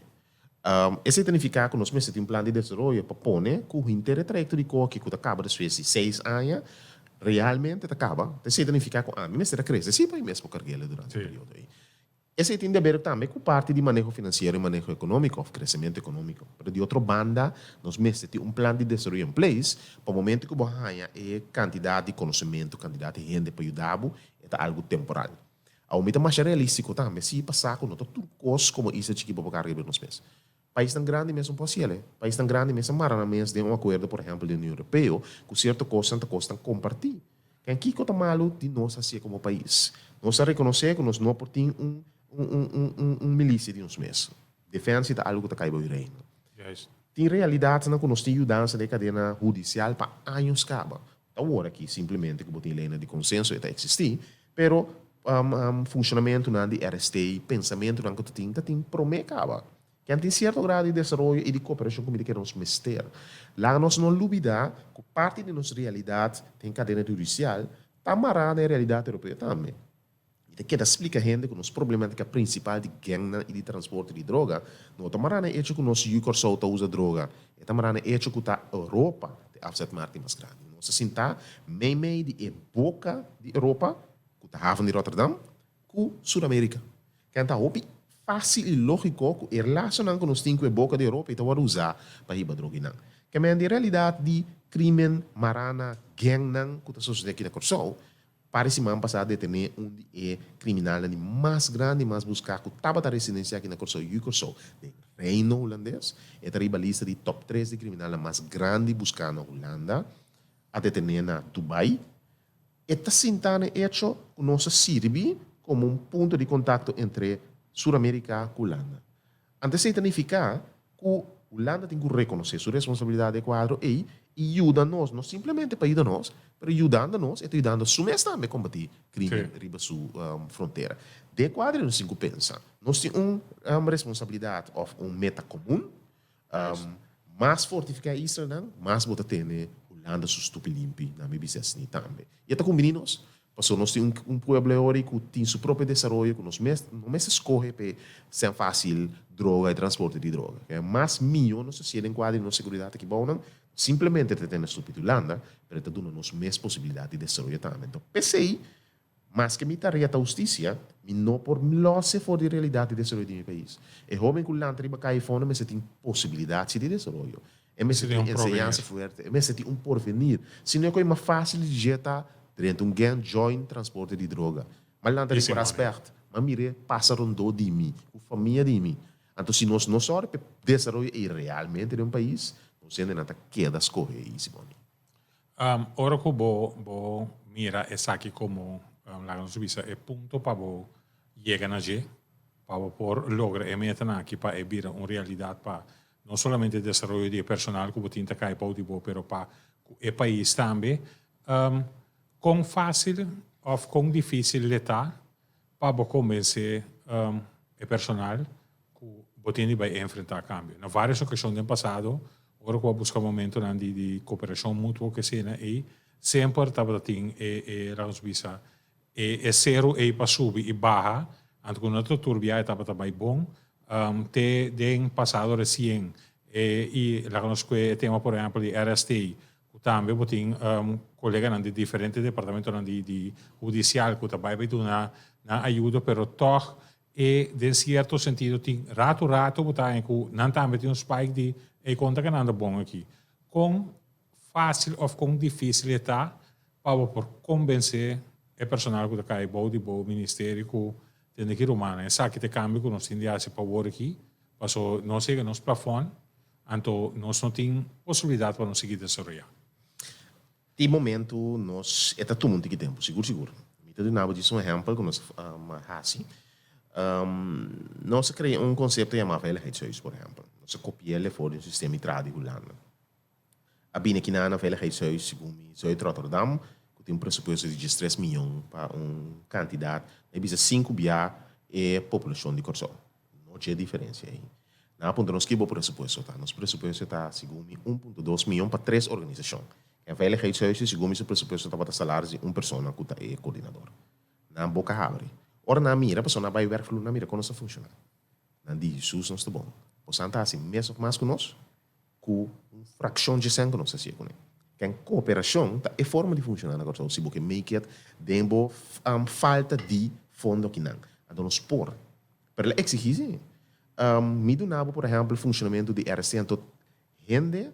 Esse significa que nós mesmos temos um plano de desenvolvimento para pôr que o interesse de coque que acaba de 6 anos, realmente acaba. Isso significa que a mim mesmo cresce, sim, para mesmo carregar durante o período aí. Esse tem de ver também com parte de manejo financeiro e manejo econômico, crescimento econômico. Mas de outra banda, nós mesmos temos um plano de desenvolvimento em place, para o momento que você tem quantidade de conhecimento, quantidade de gente para ajudar, é algo temporário. Ao mesmo mais realístico também, se passar com tudo coisa como isso que para carregar nos meses. País tão grande mesmo possível. País tão grande mesmo maranamente de um acordo, por exemplo, da União Europeia, com certa coisa, compartilhar. Quem que está malo de nós assim como país? Nós reconhecer que nós não temos milícia de nós mesmos. Defesa é algo que está caindo no reino. Juist. Tem realidade que nós temos mudança de cadeia judicial para anos caba. Agora aqui simplesmente que botem lei de consenso está existir, pero funcionamento de RST, pensamento que tem promete caba. Que tem certo grado de desenvolvimento e de cooperação com que nós mestre. Lá nós não duvida que parte de nossa realidade tem cadeia judicial, está amarrada na realidade europeia também. E que explica a gente que nos problemática principal de gangue e de transporte de droga, não está amarrada é que nós Ucrânia usa droga, está amarrada é que a Europa de afset martin mais grande. Nós sentar meio de boca de Europa, que a haven de Rotterdam, com Sul-América. Que está fácil e lógico que relacionam com os 5 boca da Europa e vai usar para ir para droga. Que é a realidade de crime, marana, gangue, que está sucedendo aqui na Corsol, parece que passado de ter criminal mais grande, mais buscar, que estava a residência aqui na Corsol, e o Corsol, de reino holandês, é a ribalista de top 3 de criminal mais grande buscar na Holanda, a detener na Dubai. Está sentando hecho que nós serve como um ponto de contato entre Sul-América e Holanda. Antes significa que Holanda tem que reconhecer sua responsabilidade de quadro e ajuda-nos, não simplesmente para ajudar-nos, mas ajudando-nos e ajudando-nos também a combater crime riba sua fronteira. De quadro, nós temos que pensar. Nós temos uma responsabilidade ou meta comum, mais fortificar isso, mais botar ter Holanda su stupi limpi na minha business também. E até com meninos, porque nós temos povo agora que tem seu próprio desenvolvimento, que nós não escolhe para ser fácil droga e transporte de droga. É mais milhão nós se enquadra na segurança que bom, simplesmente ter na estúpido Holanda, para ter nos mais possibilidades de desenvolvimento também. Então, pensei, mas que me tarefa da justiça, não por losse for de realidade de desenvolvimento do meu país. É jovem que o Holanda riba cai fora, mas tem possibilidade de desenvolvimento. É mesmo tem ensinança forte, é mesmo tem porvenir. Se não é coisa fácil de jetar dentro de um grande joint transporte de droga. Mas lá tem por aspecto, mas mire, passa rondou de mim, com família de mim. Então, se nós não sabemos desenvolver realmente em um país, nós ainda queda as coisas aí, Simone. Ora que vou mira essa aqui como lá no Suíça é ponto para vou chegar na G, para por lograr e meter aqui para vir uma realidade para não somente o desenvolvimento de personal que você tem que cair para o pero para o país também. Quão fácil ou quão difícil está para convencer o personal que você vai enfrentar cambio. Na várias ocasiões do passado, agora que eu buscar um momento de cooperação mútua que seja e sempre estava tendo a Suíça é zero e para subir e barra, antes que a turbia estava também bom, tem passado recém e lá nós temos por exemplo de RST também tem colegas de diferentes departamentos de judicial que também vai dar ajuda, pero toch de certo sentido tem rato botar em que não também tem um spike de conta que não anda bom aqui. Com fácil ou com difícil está para por convencer o personal que está aí do ministério que tem que rumar, né? Sabe que tem cambio que nós temos de para aqui, passou não chega nos plafond, então nós não temos possibilidade para nós seguir desenvolver. De momento, nós está todo mundo que tempo, seguro. Então, nada disso um exemplo que nós fazemos. Nós criamos um conceito chamado veiligheidshuis, por exemplo. Nós copiamos fora um sistema tradicional Holanda. A bine aqui na veiligheidshuis, segundo Zuid Rotterdam, que tem um pressuposto de 3 milhões para candidato, e bisa 5 bia é população de Corsol. Não tinha diferença aí. Na ponta nós que o pressuposto está. Nosso pressuposto está, segundo 1,2 milhões para 3 organizações. En veiligheidshuizen, se gomi se presupuesto dat wat salário de persona que é coordenador. Na boca abre. Ora na mira, a pessoa vai werkvloer na mira como se funciona. Na di Jesus não está bom. O santa assim, mês ou mais conosco, com fração de sangue não se assim com ele. Que cooperação é forma de funcionar agora. Se você make it, dembo falta de fundo que não. Então nos por. Para exigir, me do nabo, por exemplo, funcionamento de RC, então gente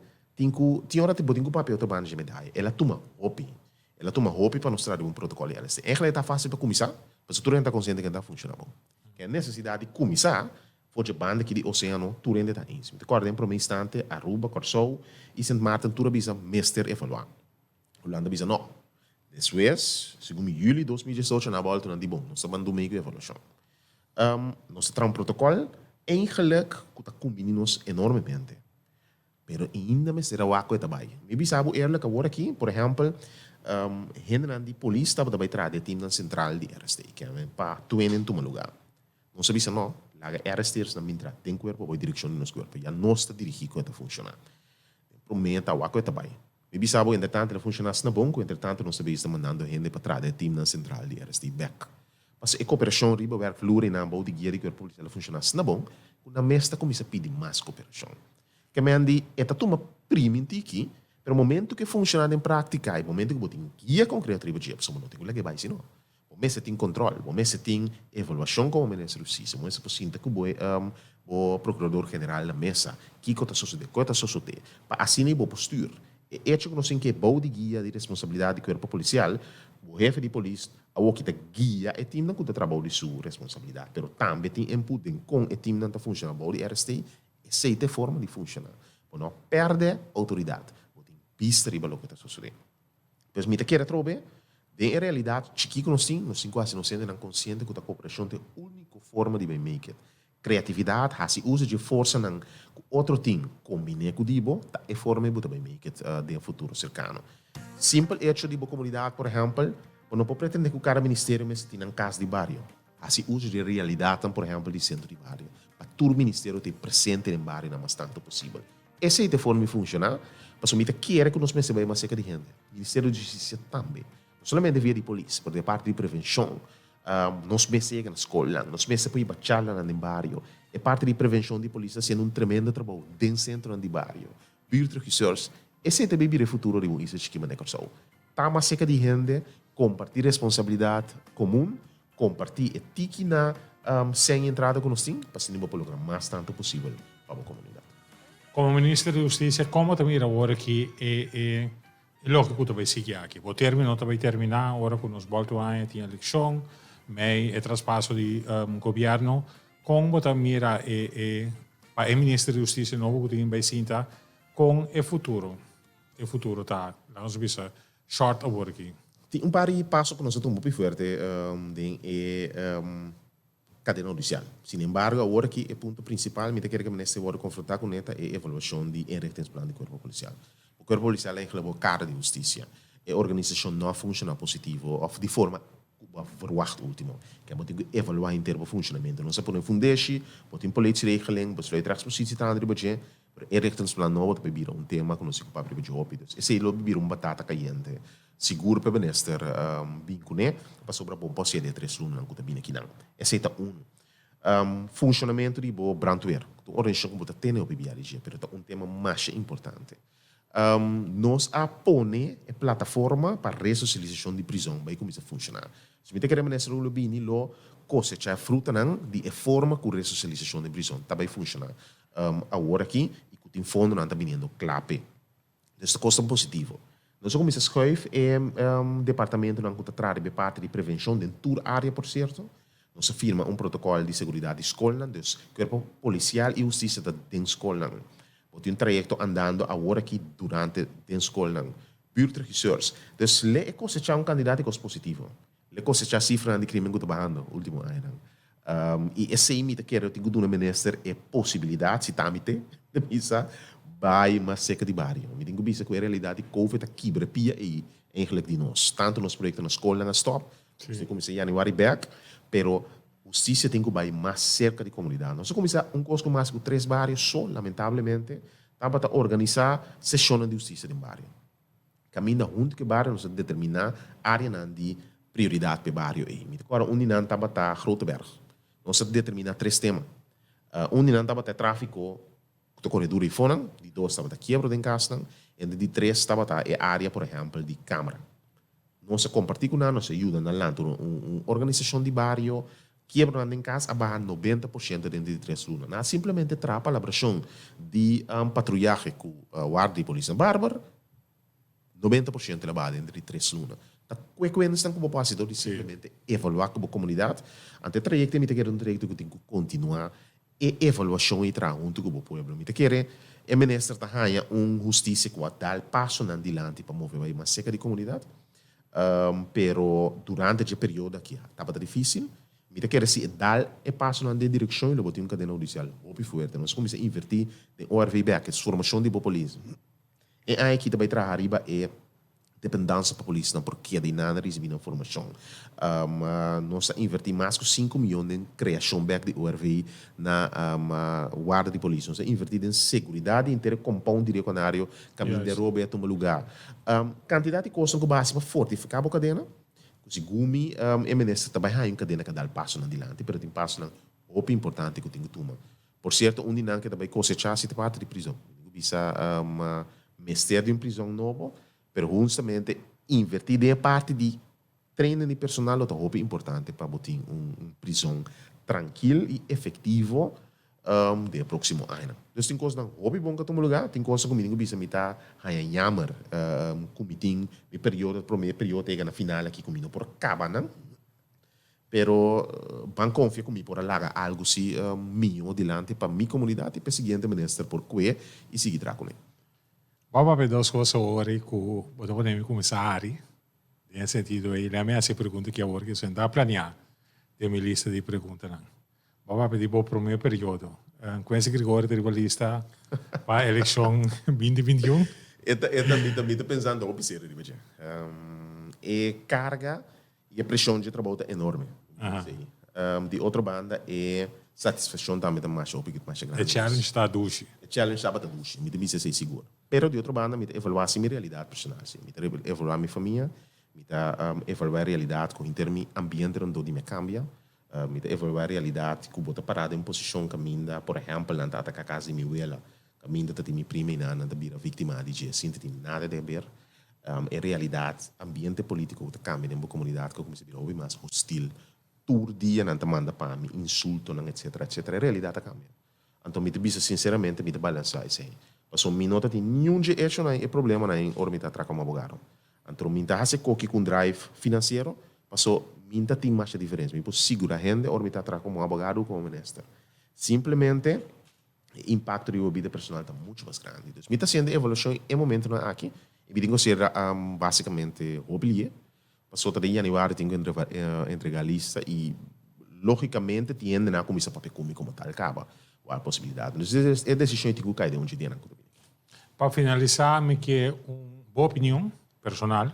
tinha hora tipo tinha papel trabalho de medalha. Ela toma hopi para mostrar um protocolo RC. Ela está fácil para começar, mas tu está consciente que está funcionando. Que a necessidade de começar foi de banda que de oceano tu rende está em. Te acordem para um instante, Aruba, Corsou e Sint Maarten tu bisa meester evaluar. Holanda bisa não. Depois, segundo julho de 2018 na volta na di bom, nós mandamos meio evaluação. Nós temos um protocolo eigenlijk que está combinando enormemente. Pero ainda me será o aquo também. Me bisabo eerlijk agora aqui, por exemplo, gente de polícia estava também atrás do time central de RST, que é para tu em um lugar. Não sabia se não, lá RST na minha tem corpo ou direção de nosso corpo, já não está dirigido como funciona. Prometa o aquo também. Me bisabo entretanto ele funciona na bom, entretanto não sabia se mandando gente para trás do time central de RST back. Mas a cooperação riba werkvloer en aanbouw de guia de corpo policial funciona na bom, quando mesta começa a pedir mais cooperação. Que me andi eta tuma primiti aqui, pero momento que funciona em prática, e momento que botem guia concreta riba de pessoa não tem que vai sino. Momento tem controle, momento tem evaluação como ministro da justiça, momento se possível que o procurador general da mesa, que está sucedendo, que está sucedendo, para assim nem boa postura. E hecho que nós temos que bom de guia de responsabilidade do corpo policial, o chefe de polícia a que te guia e time não que trabalha de sua responsabilidade, pero também tem input com o time não está funcionando bom de RST, essa é a forma de funcionar. Não perde autoridade, tem pista riba lo que está sucedendo. Pois me te quer trobe, de realidade, chiquico nós quase não sendo consciente que a cooperação é a única forma de make it. Criatividade, se usa de força não outro time, combine com dibo, é forma de make it de futuro cercano. Simples hecho de comunidade, por exemplo, não pode pretender que o cara ministério mas tenha um casa de barrio. Assim, uso de realidade, por exemplo, de centro de barrio. Para todo o ministério ter presente no barrio o mais tanto possível. Essa é a forma de funcionar, mas o mita quer que nós recebamos mais cerca de gente. O Ministério da Justiça também. Não somente via de polícia, mas de parte de prevenção. Nós recebemos na escola, nós recebemos para charla no barrio. É parte de prevenção de polícia sendo tremendo trabalho dentro do centro de barrio. Buurtregisseurs. Esse é também o futuro de um isso que me corsou. Tá mais cerca de gente, compartilhar responsabilidade comum, compartilhar ética na sem entrada com nós, para ser o programa mais tanto possível para a comunidade. Como ministro da Justiça, como também agora que é lógico que vai seguir aqui. O término vai terminar agora com os voltos a tinha eleição, mas o traspasso de governo, como também para o ministro da Justiça novo que tem vai sentar com o futuro. O futuro tá, nós vimos short agora aqui. Tem par de passos que nós estamos muito forte cadena judicial. Sin embargo, agora que o ponto principal, me quer que o ministro vai confrontar com ela é a evaluação de inrichtingsplan do corpo policial. O corpo policial é a cara de justiça. A organização não funciona positivo, ou de forma verwacht último. Que moet ik evaluar in termen van funcionamento. Não se pode fundatie, moet in politieregeling, besluitrechtspositie te andere budget, maar inrichtingsplan não wordt bebieden um tema que não se ocupa de job. Dus esse é o bebidir batata caliente. Seguro para benester bincune, para sobra bom posse de 3 lunas que também aqui não. Esse é funcionamento de boa brandweer. O organização como tem o BBRG, mas é tema mais importante. Nós apone a plataforma para ressocialização de prisão, vai começar a funcionar. Se me queremos nessa rua bini lo cosecha fruta não de forma com ressocialização de prisão, também funciona. Agora aqui e que tem fundo não está vindo clape. Isso custa positivo. Nós começamos a escrever departamento não que trata de parte de prevenção de toda a área, por certo. Nós firma protocolo de segurança de escola, dus corpo policial e justiça da escola. Tem trajecto andando agora aqui durante a escola. Buurtregisseurs. Dus le cosechar candidato que é positivo. Le cosechar cifra de crime que está bajando último ano. E esse imita que eu tenho do ministro é possibilidade, se tamite, de missa, vai mais seca de barrio. Me tenho visto que a realidade COVID aqui pia e eigenlijk de nós. Tanto nos projetos na escola na stop, você começa em januário back, pero justiça tem que vai mais cerca de comunidade. Nós começamos coisa mais com 3 barrios só, lamentavelmente, para organizar sessões de justiça de barrio. caminha junto que bairro, nós determinar área de prioridade para o bairro. Agora, onde não está a Groteberg, nós determinar 3 temas. Onde não está a tráfico, o corredor e fone, de 2 estava a quebra em casa, e de 3 estava a área, por exemplo, de câmara. Nós compartilhamos, nós ajuda na lanta, uma organização de bairro, quebra em casa, abaixo 90% dentro de 3 lunas. Não simplesmente trapa a elaboração de patrulhagem com o guarda de polícia bárbara, 90% abaixo dentro de 3 lunas. Quando estão como passador de simplesmente evaluar como comunidade, ante o trajeto, me quer um trajeto que tem que continuar e avaliação e trabalho junto com o povo. Me quer o ministro tenha uma justiça que vai dar passo adiante para mover uma seca de comunidade. Pero durante esse período aqui estava difícil. Me quer se dar e passo na direção e lo botar uma cadeia judicial. Muito forte. Nós começamos a invertir em ORVB, que é a formação de populismo. E aí que também traz arriba é dependência para a polícia, porque de nada recebendo informação. Nós invertimos mais de 5 milhões em criação back de ORVI na guarda de polícia. Nós invertimos em segurança inteira, compound direcionário, caminho de roubo e tomar lugar. Quantidade de costas que base para fortificar a cadena. Se gumi, é ministro também há uma cadena que dá passo na adiante, mas tem passo muito importante que tem que tomar. Por certo, um dinâmico que também cosechar se parte de prisão. Bisa mestre de uma prisão nova, pero justamente invertir em parte de treino de personal é muito importante para botar uma prisão tranquila e efetiva de próximo ano. Então tem coisas que bom que toma lugar, tem coisas que comigo bisa me tá jammer comitim de período primeiro período chega na final aqui comigo por acaba, não? Pero ban confia comigo por alaga algo se minho adiante para minha comunidade e para seguinte ministro por que e seguir tracone. Vamos ver 2 coisas agora que eu podemos começar. Nesse sentido, ele a minha pergunta que agora que você está planear de minha lista de perguntas. Vamos ver para o primeiro período. Com esse Gregório de lista para a eleição 2021. Eu também estou pensando o piseiro de é carga e a pressão de trabalho é enorme. De outra banda é satisfação também mais grande. O challenge está a duche. O challenge estava a duche, me deve ser seguro. Pero de outra banda, me evaluar a minha realidade personal, me evaluar a minha família, me evaluar a realidade com o ambiente onde me cambia, me evaluar a realidade que eu parado em posição caminha, por exemplo, na a casa de minha abuela, caminha de minha prima e nana, de vir vítima de gente, sem ter nada a ver. A realidade, ambiente político que cambia na comunidade, que comecei a vir mais hostil, todo dia não manda para mim, insulto, etc. A realidade cambia. Então, me diz sinceramente, me balançar isso aí. Passou me nota de nenhum de hecho não é problema na orbita atrás como abogado. Então, me dá esse coque com drive financeiro, passou me dá tem mais diferença. Me posso segurar a gente orbita atrás como abogado como ministro. Simplesmente, o impacto da vida personal está muito mais grande. Então, me está sendo evolução em momento não aqui. E me digo ser basicamente oblié. Passou até janeiro tenho que entregar a lista e logicamente tiende a começar a papel como tal acaba. A possibilidade. É decisão que cai de onde tem. Para finalizar, me quer uma boa opinião personal,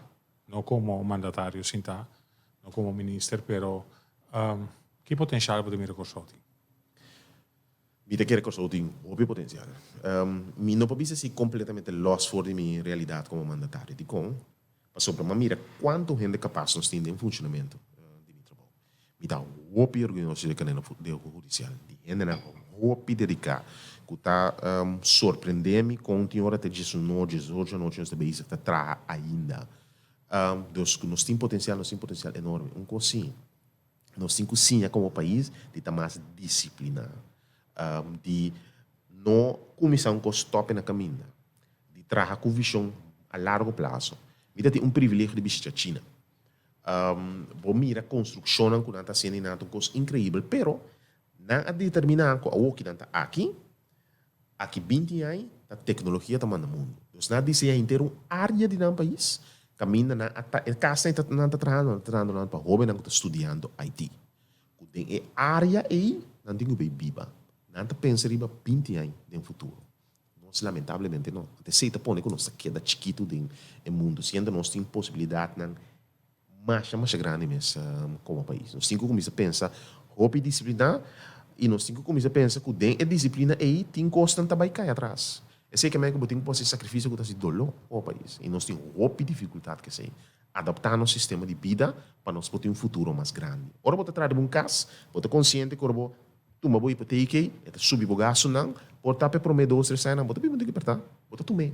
não como mandatário, sinta, não como ministro, pero que potencial para o consulting? Me quer consulting, muito potencial. Me não pode ser completamente lost for de minha realidade como mandatário. De com, passou para mira quanto gente capaz nós temos em funcionamento de meu trabalho. Me dá o organização de judicial, de gente na roupa dedicar, que está surpreendendo com o senhor até 19 nós também está atrás ainda. Nós temos potencial enorme. Sim, nós temos cozinha como país de estar mais disciplina, de não começar com stop na caminho, de trabalhar com visão a largo prazo. Me dá um privilégio de visitar a China. Vou mirar a construção que está sendo uma coisa incrível, pero na determinar que o que está aqui 20 anos, a tecnologia está no mundo. Então, na desenha inteiro área de um país, caminha na casa está trabalhando para jovem que está estudando IT. Tem área aí, não tem que viva. Não está pensando em 20 anos no futuro. Nós, lamentavelmente, não. Até se está pondo que nós queda chiquito no mundo, sendo nós temos possibilidade mais grande mesmo como país. Nós temos que começar a pensar roupa e disciplina e nós temos que começar a pensar que a disciplina aí tem costa também cai atrás. sei que que botem pode sacrifício que está se dolor o país. E nós temos roupa dificuldade que sei adaptar nosso sistema de vida para nós ter um futuro mais grande. Ora, você traz um caso, você consciente que você toma boa hipoteca, e subir o gasto não, pode estar para prometer 2, 3 anos, você tem que apertar, você toma.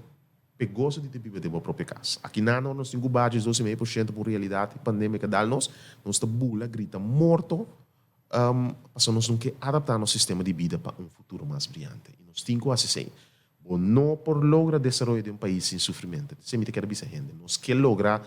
Pegoso de viver de uma própria casa. Aqui nós temos budgets 12,5% por realidade pandêmica nós está bula, grita morto, nós temos que adaptar nosso sistema de vida para um futuro mais brilhante. E nós temos que assim, não por lograr o desenvolvimento de um país sem sofrimento. Se me quer dizer, gente, nós que lograr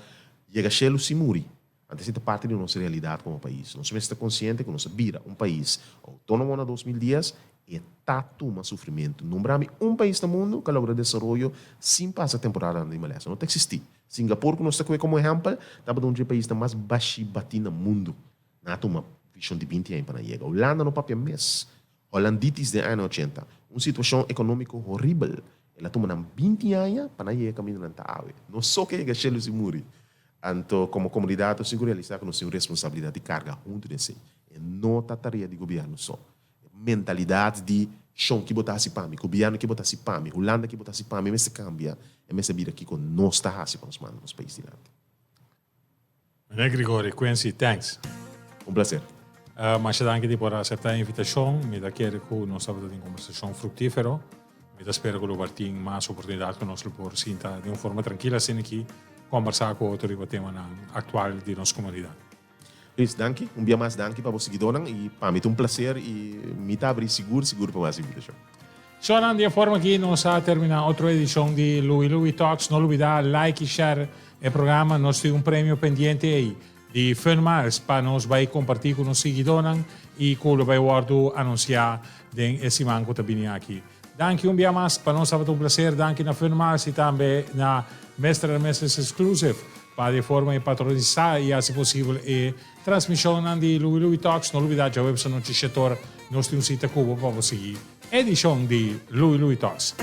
chegar a chelo se muri. Antes de parte da nossa realidade como país. Nós somos conscientes que nós vira um país autônomo na 2010 e está tomando sofrimento. Não brame um país do mundo que logra desenvolvimento sem passar temporada de Malásia. Não existe. Singapura, que nós estamos como exemplo, está um dos países mais baixo batido no mundo. Não tem uma visão de 20 anos para chegar. Holanda no papel mês. Holanditis de anos 80. Uma situação econômica horrível. Ela toma 20 anos para chegar caminho na água. Não só que chega a chelo se muri. Então, como comunidade, nós temos que realizar que nós temos responsabilidade de carga junto desse. E não a tarefa de governo só. Mentalidade de chão que botasse para mim, governo que botasse para mim, Holanda que botasse para mim, mas se cambia, e mas vir aqui com nós está assim para nos mandar nos países de lá. Grigori, Quincy, thanks. Prazer. Mas danke por aceitar a invitação. Me da quero que nós estamos em conversação fructífera. Me da espero que o Bartim mais oportunidade que nós por sinta de uma forma tranquila assim aqui conversar com outro tema atual de nossa comunidade. Luís, danke. Dia mais danke para você que donam e para mim é um prazer e me está abrir seguro para mais invitação. Só de forma que nós a terminar outra edição de Louis Talks. Não olvidar like e share o programa. Nós temos prêmio pendente aí de Funmiles para nós vai compartilhar com os seguidores e que vai anunciar esse manco também aqui. Danke dia mais. Para nós é um prazer. Danke na Funmiles e também na Mestres Exclusive para de forma patronizar e, se possível, a transmissão de Louis Talks. Não olvidar que a website no setor nós temos um site cubo para você seguir. Edição de Louis Talks.